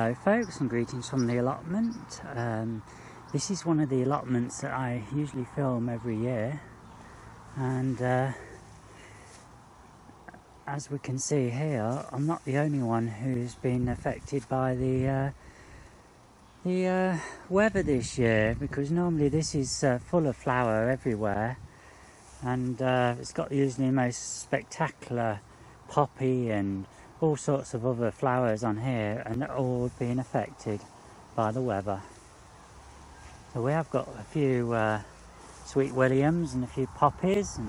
Hello folks, and greetings from the allotment. This is one of the allotments that I usually film every year, and as we can see here, I'm not the only one who's been affected by the weather this year, because normally this is full of flower everywhere, and it's got usually the most spectacular poppy and all sorts of other flowers on here, and they're all being affected by the weather. So we have got a few sweet williams and a few poppies,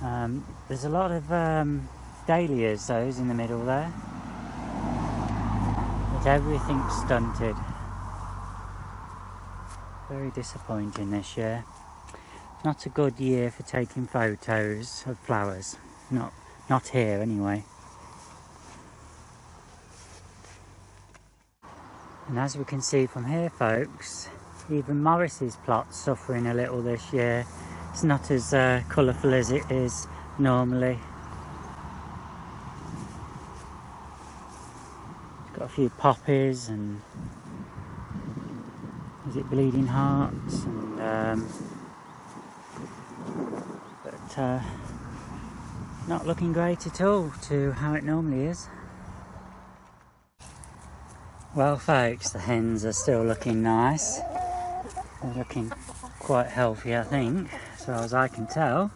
and there's a lot of dahlias, those in the middle there, but everything's stunted. Very disappointing this year. Not a good year for taking photos of flowers. Not here anyway. And as we can see from here folks, even Morris's plot's suffering a little this year. It's not as colourful as it is normally. It's got a few poppies and is it bleeding hearts, and but not looking great at all to how it normally is. Well folks, the hens are still looking nice. They're looking quite healthy, I think, as far as I can tell.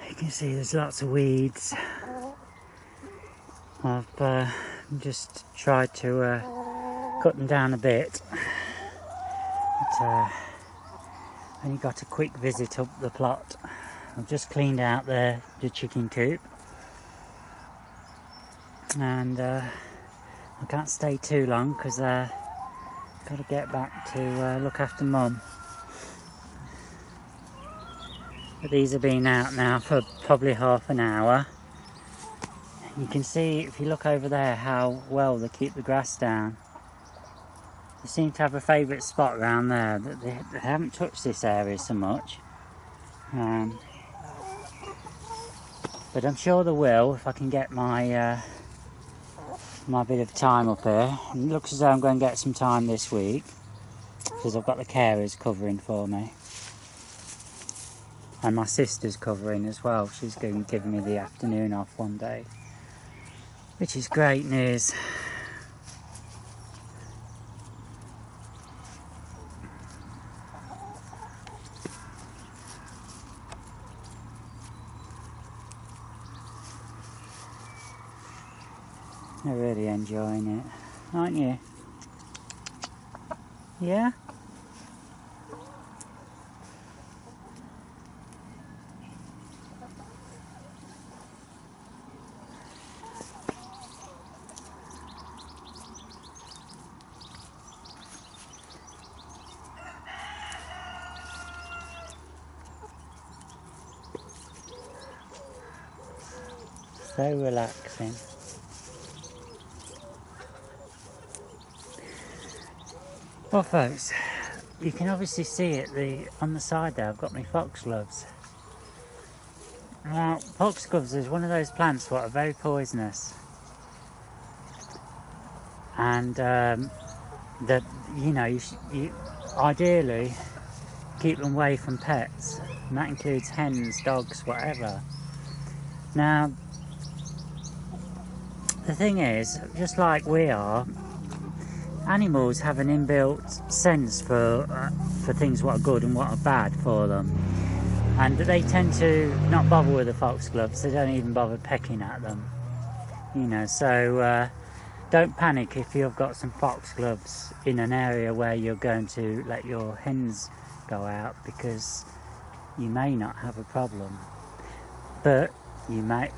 You can see there's lots of weeds. I've just tried to cut them down a bit, but only got a quick visit up the plot. I've just cleaned out the chicken coop, and I can't stay too long because I've got to get back to look after Mum. But these have been out now for probably half an hour. You can see, if you look over there, how well they keep the grass down. They seem to have a favourite spot around there. They haven't touched this area so much. But I'm sure they will if I can get my my bit of time up here. And it looks as though I'm going to get some time this week, because I've got the carers covering for me. And my sister's covering as well. She's going to give me the afternoon off one day, which is great news. They're really enjoying it, aren't you? Yeah? So relaxing. Well folks, you can obviously see it on the side there. I've got my foxgloves. Now, foxgloves is one of those plants that are very poisonous, and that you ideally keep them away from pets, and that includes hens, dogs, whatever. Now, the thing is, just like we are, animals have an inbuilt sense for things what are good and what are bad for them, and they tend to not bother with the foxgloves. They don't even bother pecking at them, so don't panic if you've got some foxgloves in an area where you're going to let your hens go out, because you may not have a problem, but you may.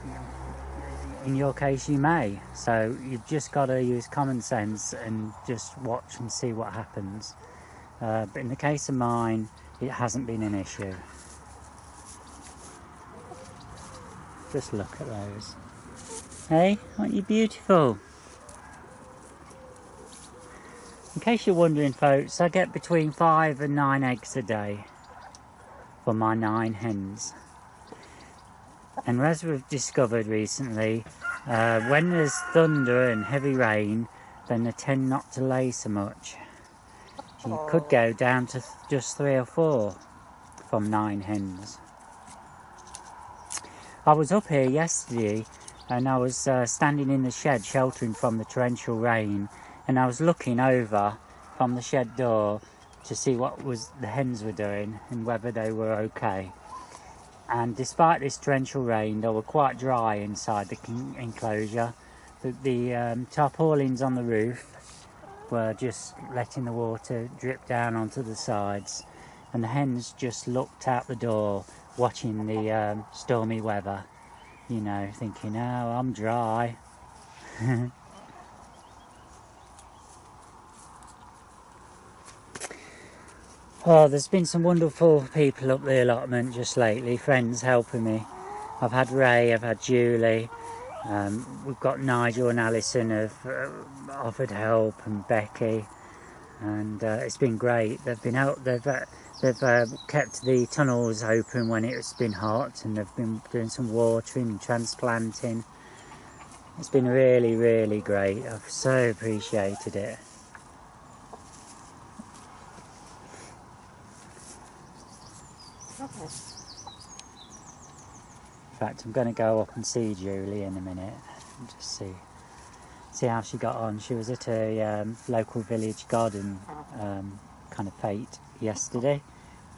In your case, you may. So you've just got to use common sense and just watch and see what happens. But in the case of mine, it hasn't been an issue. Just look at those. Hey, aren't you beautiful? In case you're wondering, folks, I get between 5 and 9 eggs a day for my 9 hens. And as we've discovered recently, when there's thunder and heavy rain, then they tend not to lay so much. You could go down to just 3 or 4 from 9 hens. I was up here yesterday and I was standing in the shed sheltering from the torrential rain, and I was looking over from the shed door to see what the hens were doing and whether they were okay. And despite this torrential rain, they were quite dry inside the enclosure. The tarpaulins on the roof were just letting the water drip down onto the sides, and the hens just looked out the door watching the stormy weather, you know, thinking, oh, I'm dry. Oh, there's been some wonderful people up the allotment just lately, friends helping me. I've had Ray, I've had Julie, we've got Nigel and Alison have offered help, and Becky, and it's been great. They've been out, they've kept the tunnels open when it's been hot, and they've been doing some watering and transplanting. It's been really, really great. I've so appreciated it. Okay. In fact, I'm going to go up and see Julie in a minute and just see how she got on. She was at a local village garden kind of fete yesterday,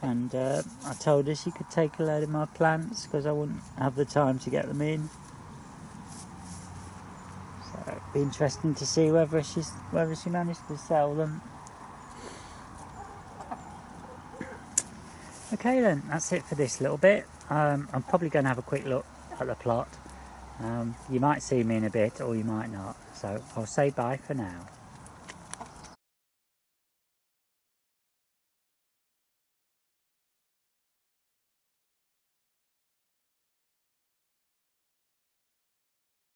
and I told her she could take a load of my plants because I wouldn't have the time to get them in. So it'd be interesting to see whether she managed to sell them. Okay then, that's it for this little bit. I'm probably going to have a quick look at the plot. You might see me in a bit or you might not, so I'll say bye for now.